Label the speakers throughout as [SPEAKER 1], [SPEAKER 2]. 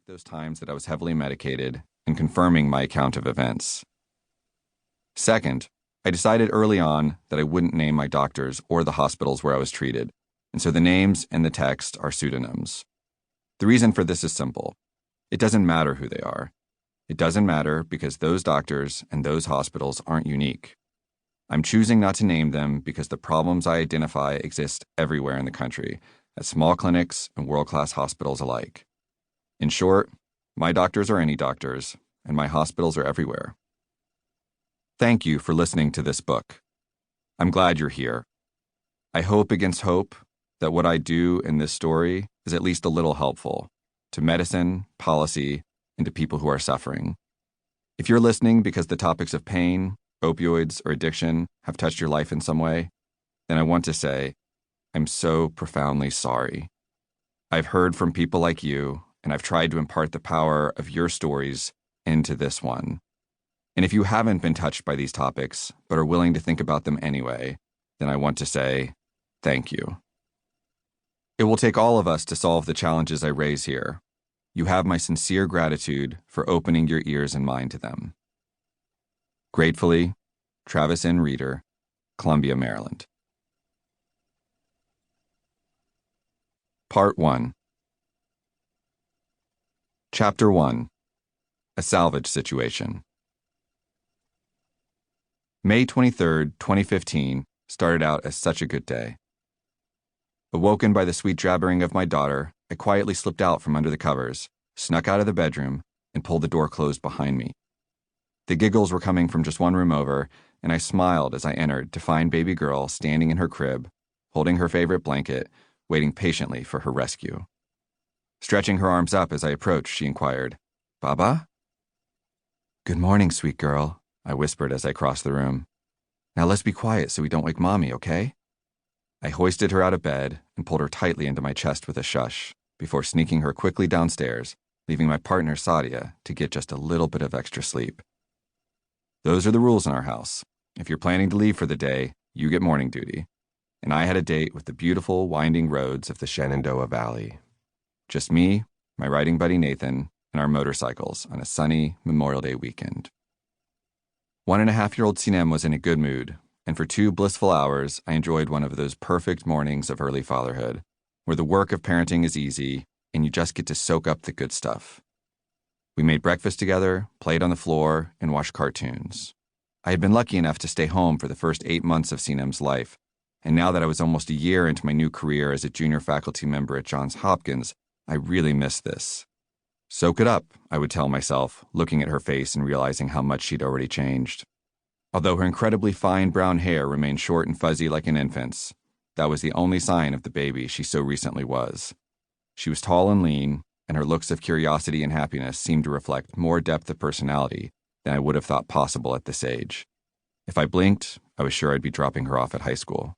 [SPEAKER 1] back those times that I was heavily medicated and confirming my account of events. Second, I decided early on that I wouldn't name my doctors or the hospitals where I was treated, and so the names and the text are pseudonyms. The reason for this is simple. It doesn't matter who they are. It doesn't matter because those doctors and those hospitals aren't unique. I'm choosing not to name them because the problems I identify exist everywhere in the country, at small clinics and world-class hospitals alike. In short, my doctors are any doctors, and my hospitals are everywhere. Thank you for listening to this book. I'm glad you're here. I hope against hope that what I do in this story is at least a little helpful to medicine, policy, and to people who are suffering. If you're listening because the topics of pain, opioids, or addiction have touched your life in some way, then I want to say, I'm so profoundly sorry. I've heard from people like you, and I've tried to impart the power of your stories into this one. And if you haven't been touched by these topics, but are willing to think about them anyway, then I want to say, thank you. It will take all of us to solve the challenges I raise here. You have my sincere gratitude for opening your ears and mind to them. Gratefully, Travis N. Rieder, Columbia, Maryland. Part 1. Chapter 1. A Salvage Situation. May 23, 2015, started out as such a good day. Awoken by the sweet jabbering of my daughter, I quietly slipped out from under the covers, snuck out of the bedroom, and pulled the door closed behind me. The giggles were coming from just one room over, and I smiled as I entered to find baby girl standing in her crib, holding her favorite blanket, waiting patiently for her rescue. Stretching her arms up as I approached, she inquired, "Baba?" "Good morning, sweet girl," I whispered as I crossed the room. "Now let's be quiet so we don't wake Mommy, okay?" I hoisted her out of bed and pulled her tightly into my chest with a shush, before sneaking her quickly downstairs, leaving my partner Sadia to get just a little bit of extra sleep. Those are the rules in our house. If you're planning to leave for the day, you get morning duty. And I had a date with the beautiful, winding roads of the Shenandoah Valley. Just me, my riding buddy Nathan, and our motorcycles on a sunny Memorial Day weekend. 1.5-year-old Sinem was in a good mood, and for 2 blissful hours, I enjoyed one of those perfect mornings of early fatherhood, where the work of parenting is easy, and you just get to soak up the good stuff. We made breakfast together, played on the floor, and watched cartoons. I had been lucky enough to stay home for the first 8 months of Sinem's life, and now that I was almost a year into my new career as a junior faculty member at Johns Hopkins, I really missed this. Soak it up, I would tell myself, looking at her face and realizing how much she'd already changed. Although her incredibly fine brown hair remained short and fuzzy like an infant's, that was the only sign of the baby she so recently was. She was tall and lean, and her looks of curiosity and happiness seemed to reflect more depth of personality than I would have thought possible at this age. If I blinked, I was sure I'd be dropping her off at high school.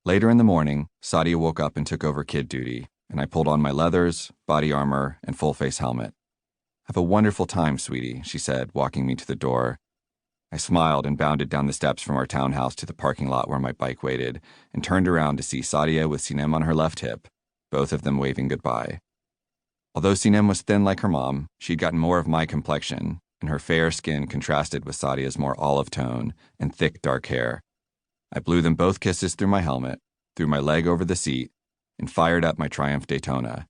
[SPEAKER 1] Later in the morning, Sadia woke up and took over kid duty, and I pulled on my leathers, body armor, and full-face helmet. "Have a wonderful time, sweetie," she said, walking me to the door. I smiled and bounded down the steps from our townhouse to the parking lot where my bike waited, and turned around to see Sadia with Sinem on her left hip, both of them waving goodbye. Although Sinem was thin like her mom, she'd gotten more of my complexion, and her fair skin contrasted with Sadia's more olive tone and thick dark hair. I blew them both kisses through my helmet, threw my leg over the seat, and fired up my Triumph Daytona.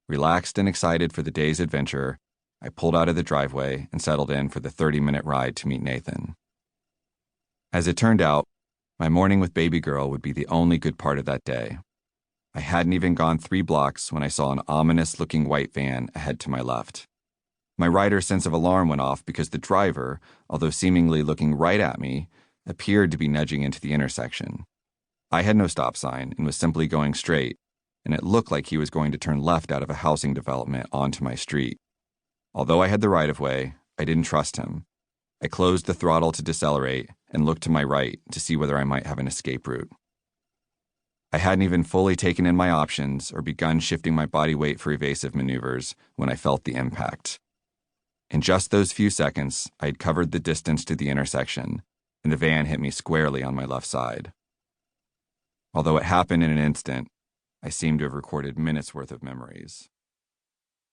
[SPEAKER 1] Relaxed and excited for the day's adventure, I pulled out of the driveway and settled in for the 30-minute ride to meet Nathan. As it turned out, my morning with baby girl would be the only good part of that day. I hadn't even gone 3 blocks when I saw an ominous-looking white van ahead to my left. My rider's sense of alarm went off because the driver, although seemingly looking right at me, appeared to be nudging into the intersection. I had no stop sign and was simply going straight, and it looked like he was going to turn left out of a housing development onto my street. Although I had the right-of-way, I didn't trust him. I closed the throttle to decelerate and looked to my right to see whether I might have an escape route. I hadn't even fully taken in my options or begun shifting my body weight for evasive maneuvers when I felt the impact. In just those few seconds, I had covered the distance to the intersection, and the van hit me squarely on my left side. Although it happened in an instant, I seemed to have recorded minutes' worth of memories.